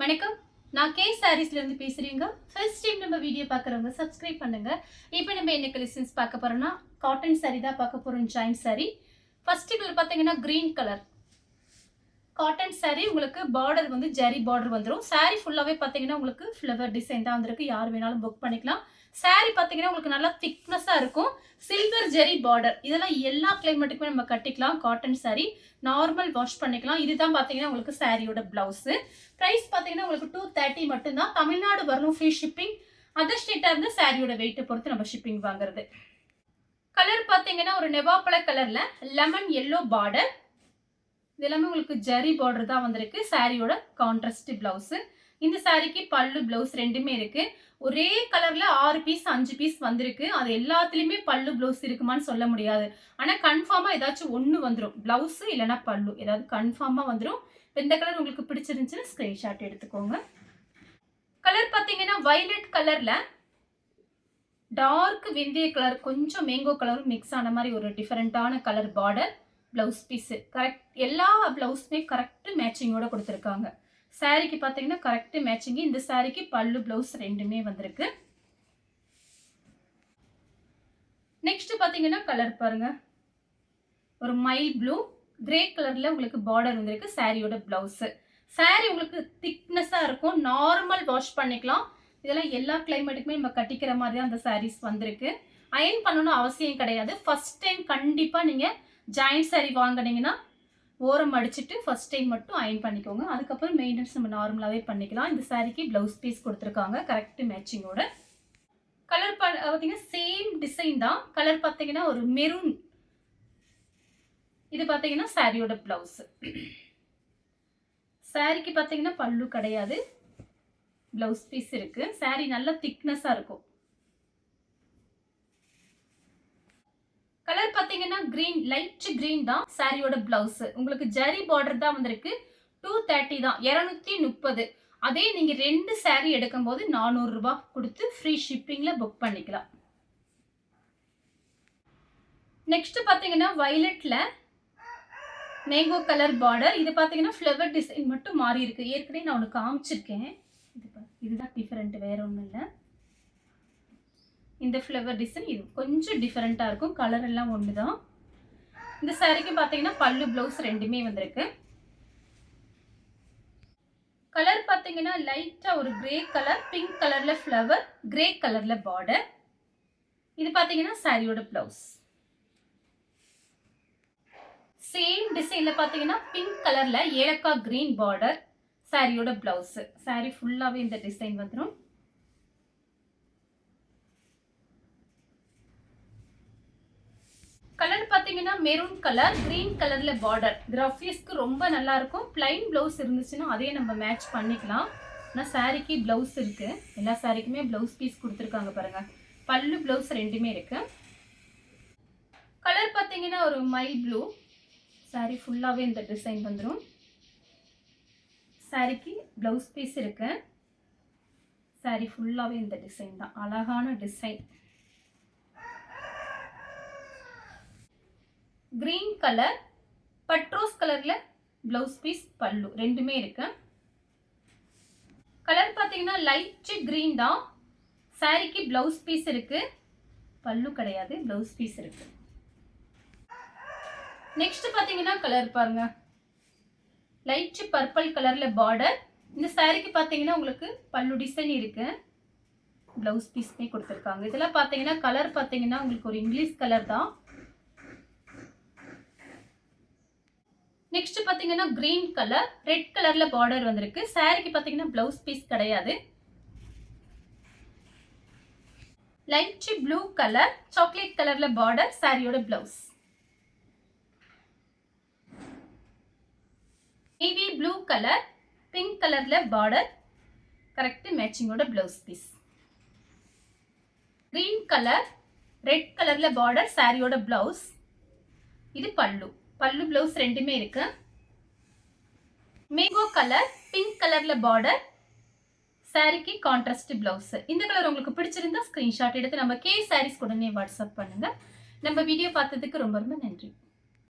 வணக்கம். நான் கே சாரீஸ்ல இருந்து பேசுறேங்க. ஃபர்ஸ்ட் டைம் நம்ம வீடியோ பார்க்குறவங்க சப்ஸ்கிரைப் பண்ணுங்க. இப்போ நம்ம என்ன கலெக்ஷன்ஸ் பார்க்க போறோம்னா காட்டன் saree தான் பார்க்க போறோம். Joint saree. ஃபர்ஸ்ட் கலர் பார்த்தீங்கன்னா கிரீன் கலர் காட்டன் saree. உங்களுக்கு பார்டர் வந்து ஜரி பார்டர் வந்துடும். saree ஃபுல்லாவே பார்த்தீங்கன்னா உங்களுக்கு ஃப்ளவர் டிசைன் தான் வந்திருக்கு. யார் வேணாலும் புக் பண்ணிக்கலாம். saree பார்த்தீங்கன்னா உங்களுக்கு நல்லா திக்னஸா இருக்கும். சில்வர் ஜெரி பார்டர். இதெல்லாம் எல்லா கிளைமேட்டுக்குமே நம்ம கட்டிக்கலாம். காட்டன் saree நார்மல் வாஷ் பண்ணிக்கலாம். இதுதான் பார்த்தீங்கன்னா உங்களுக்கு சாரியோட பிளவுஸ். பிரைஸ் பார்த்தீங்கன்னா உங்களுக்கு 230 மட்டும்தான். தமிழ்நாடு வரணும் ஃப்ரீ ஷிப்பிங். அதர் ஸ்டேட்டா இருந்து சாரியோட வெயிட்டை பொறுத்து நம்ம ஷிப்பிங் வாங்குறது. கலர் பார்த்தீங்கன்னா ஒரு நெவாப்பழ கலர்ல லெமன் எல்லோ பார்டர். இது எல்லாமே உங்களுக்கு ஜரி பார்டர் தான் வந்திருக்கு. சாரியோட கான்ட்ராஸ்ட் பிளவுஸ். இந்த சாரிக்கு பல்லு பிளவுஸ் ரெண்டுமே இருக்கு. ஒரே கலர்ல 6 பீஸ் 5 பீஸ் வந்திருக்கு. அது எல்லாத்துலயுமே பல்லு பிளவுஸ் இருக்குமான்னு சொல்ல முடியாது. ஆனா கன்ஃபார்மா ஏதாச்சும் ஒண்ணு வந்துடும். பிளவுஸ் இல்லைன்னா பல்லு ஏதாவது கன்ஃபார்மா வந்துடும். இந்த கலர் உங்களுக்கு பிடிச்சிருந்துச்சுன்னா ஸ்கிரீன்ஷாட் எடுத்துக்கோங்க. கலர் பார்த்தீங்கன்னா வயலட் கலர்ல டார்க் வெந்தய கலர் கொஞ்சம் மேங்கோ கலரும் மிக்ஸ் ஆன மாதிரி ஒரு டிஃபரெண்டான colour border. Blouse piece correct. எல்லா பிளவுஸுமே கரெக்ட் மேட்சிங்கோட கொடுத்துருக்காங்க. சாரிக்கு பார்த்தீங்கன்னா கரெக்ட் மேட்சிங். இந்த சாரிக்கு பல்லு பிளவுஸ் ரெண்டுமே வந்திருக்கு. நெக்ஸ்ட் பார்த்தீங்கன்னா கலர் பாருங்க. ஒரு மைல் ப்ளூ கிரே கலர்ல உங்களுக்கு பார்டர் வந்திருக்கு. சாரியோட பிளவுஸ். சாரி உங்களுக்கு திக்னஸா இருக்கும். நார்மல் வாஷ் பண்ணிக்கலாம். இதெல்லாம் எல்லா கிளைமேட்டுக்குமே நம்ம கட்டிக்கிற மாதிரி தான் அந்த சாரீஸ் வந்திருக்கு. அயன் பண்ணணும் அவசியம் கிடையாது. ஃபர்ஸ்ட் டைம் கண்டிப்பா நீங்க ஜாயிண்ட் saree வாங்கினீங்கன்னா ஓரம் அடிச்சுட்டு ஃபர்ஸ்ட் டைம் மட்டும் அயன் பண்ணிக்கோங்க. அதுக்கப்புறம் மெயின்டெனன்ஸ் நம்ம நார்மலாகவே பண்ணிக்கலாம். இந்த சாரிக்கு பிளவுஸ் பீஸ் கொடுத்துருக்காங்க கரெக்ட் மேட்சிங்கோட. கலர் பார்த்தீங்கன்னா சேம் டிசைன் தான். கலர் பார்த்தீங்கன்னா ஒரு மெரூன். இது பார்த்தீங்கன்னா சாரியோட பிளவுஸ். சாரிக்கு பார்த்தீங்கன்னா பல்லு கிடையாது. பிளவுஸ் பீஸ் இருக்கு. சாரி நல்லா திக்னஸா இருக்கும். கலர் பார்த்தீங்கன்னா கிரீன் லைட் கிரீன் தான் சாரியோட பிளவுஸ். உங்களுக்கு ஜரி பார்டர் தான் வந்திருக்கு. 230 தான். 230. அதே நீங்க 2 saree எடுக்கும் போது 400 ரூபாய் கொடுத்து ஃப்ரீ ஷிப்பிங்ல புக் பண்ணிக்கலாம். நெக்ஸ்ட் பார்த்தீங்கன்னா வயலட்ல மேங்கோ கலர் பார்டர். இது பார்த்தீங்கன்னா ஃப்ளவர் டிசைன் மட்டும் மாறி இருக்கு. ஏற்கனவே நான் ஒன்று காமிச்சிருக்கேன். இதுதான் டிஃபரெண்ட், வேற ஒன்றும் இல்லை. இந்த ஃப்ளவர் டிசைன் இது கொஞ்சம் டிஃபரெண்டா இருக்கும். கலர் எல்லாம் ஒன்று தான். இந்த சாரிக்கு பார்த்தீங்கன்னா பல்லு பிளவுஸ் ரெண்டுமே வந்திருக்கு. கலர் பார்த்தீங்கன்னா லைட்டா ஒரு கிரே கலர், பிங்க் கலர்ல ஃப்ளவர், கிரே கலர்ல பார்டர். இது பார்த்தீங்கன்னா சாரியோட பிளவுஸ். சேம் டிசைன்ல பார்த்தீங்கன்னா பிங்க் கலர்ல ஏலக்காய் கிரீன் பார்டர். சாரியோட பிளவுஸ். சாரி ஃபுல்லாவே இந்த டிசைன் வந்துடும். கலர் பார்த்தீங்கன்னா மெரூன் கலர், கிரீன் கலர்ல பார்டர். கிராஃபிஸ்க்கு ரொம்ப நல்லா இருக்கும். பிளைன் பிளவுஸ் இருந்துச்சுன்னா அதே நம்ம மேட்ச் பண்ணிக்கலாம். ஆனால் சாரிக்கு பிளவுஸ் இருக்கு. எல்லா சாரிக்குமே பிளவுஸ் பீஸ் கொடுத்துருக்காங்க பாருங்க. பல்லு பிளவுஸ் ரெண்டுமே இருக்கு. கலர் பார்த்தீங்கன்னா ஒரு மைல் ப்ளூ. சாரி ஃபுல்லாவே இந்த டிசைன் வந்துடும். சாரிக்கு பிளவுஸ் பீஸ் இருக்கு. சாரி ஃபுல்லாவே இந்த டிசைன் தான். அழகான டிசைன். கிரீன் கலர், பட்ரோஸ் கலர்ல பிளவுஸ் பீஸ், பல்லு ரெண்டுமே இருக்கு. கலர் பார்த்தீங்கன்னா லைட் கிரீன் தான். சாரிக்கு பிளவுஸ் பீஸ் இருக்கு. பல்லு கிடையாது, பிளவுஸ் பீஸ் இருக்கு. நெக்ஸ்ட் பார்த்தீங்கன்னா கலர் பாருங்க. லைட் பர்பிள் கலர்ல பார்டர். இந்த சாரிக்கு பார்த்தீங்கன்னா உங்களுக்கு பல்லு டிசைன் இருக்கு. பிளவுஸ் பீஸ்மே கொடுத்துருக்காங்க. இதெல்லாம் பார்த்தீங்கன்னா கலர் பார்த்தீங்கன்னா உங்களுக்கு ஒரு இங்கிலீஷ் கலர் தான். நெக்ஸ்ட் பார்த்தீங்கன்னா கிரீன் கலர், ரெட் கலர்ல பார்டர் வந்திருக்கு. சாரிக்கு பார்த்தீங்கன்னா பிளவுஸ் பீஸ் கிடையாது. லைட் ப்ளூ கலர், சாக்லேட் கலர்ல பார்டர். சாரியோட blouse. Navy blue colour, pink கலர்ல பார்டர். கரெக்ட் மேட்சிங்கோட blouse piece. Green colour, red கலர்ல பார்டர். சாரியோட பிளவுஸ். இது பல்லு. பல்லு பிளவுஸ் ரெண்டுமே இருக்கு. மேங்கோ கலர், பிங்க் கலர்ல பார்டர். சாரிக்கு கான்ட்ராஸ்ட் பிளவுஸ். இந்த கலர் உங்களுக்கு பிடிச்சிருந்தா ஸ்கிரீன்ஷாட் எடுத்து நம்ம கே சாரீஸ் உடனே வாட்ஸ்அப் பண்ணுங்க. நம்ம வீடியோ பார்த்ததுக்கு ரொம்ப ரொம்ப நன்றி.